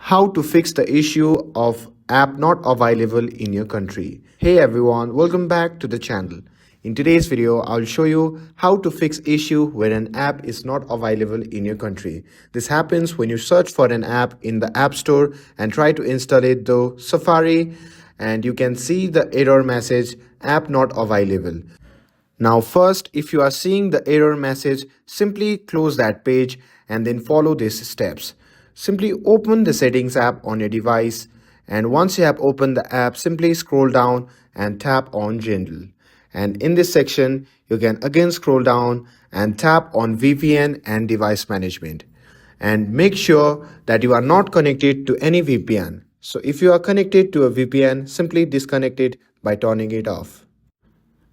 How to fix the issue of app not available in your country. Hey everyone, welcome back to the channel. In today's video, I'll show you how to fix issue where an app is not available in your country. This happens when you search for an app in the App Store and try to install it through Safari, and you can see the error message app not available. Now first, if you are seeing the error message, simply close that page and then follow these steps. Simply open the settings app on your device, and once you have opened the app, simply scroll down and tap on General. And in this section, you can again scroll down and tap on VPN and device management. And make sure that you are not connected to any VPN. So if you are connected to a VPN, simply disconnect it by turning it off.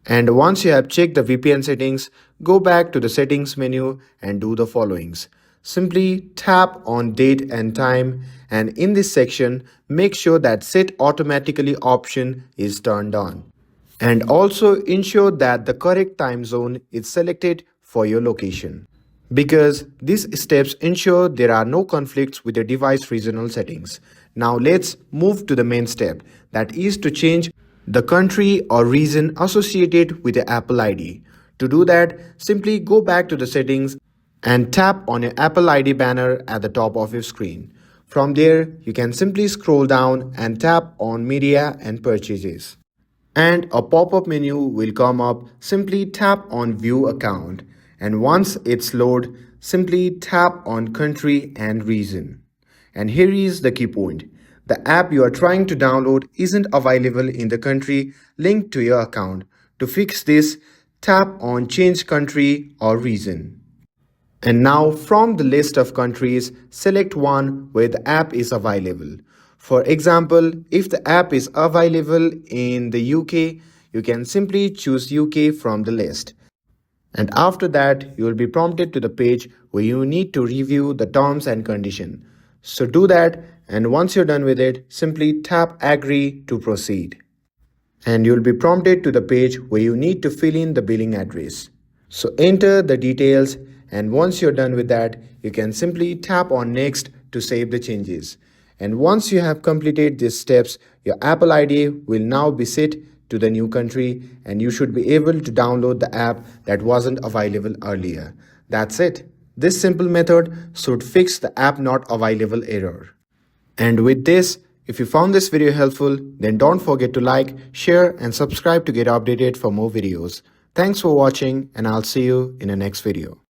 And once you have checked the VPN settings, go back to the settings menu and do the followings. Simply tap on date and time, and in this section, make sure that set automatically option is turned on. And also ensure that the correct time zone is selected for your location, because these steps ensure there are no conflicts with your device regional settings. Now let's move to the main step, that is to change the country or region associated with the Apple ID. To do that, simply go back to the settings and tap on your Apple ID banner at the top of your screen. From there, you can simply scroll down and tap on Media and Purchases. And a pop-up menu will come up. Simply tap on View Account. And once it's loaded, simply tap on Country and Region. And here is the key point. The app you are trying to download isn't available in the country linked to your account. To fix this, tap on Change Country or Region. And now from the list of countries, select one where the app is available. For example, if the app is available in the UK, you can simply choose UK from the list. And after that, you will be prompted to the page where you need to review the terms and conditions. So do that, and once you're done with it, simply tap Agree to proceed. And you'll be prompted to the page where you need to fill in the billing address. So enter the details, and once you're done with that, you can simply tap on Next to save the changes. And once you have completed these steps, your Apple ID will now be set to the new country, and you should be able to download the app that wasn't available earlier. That's it. This simple method should fix the app not available error. And with this, if you found this video helpful, then don't forget to like, share, and subscribe to get updated for more videos. Thanks for watching, and I'll see you in the next video.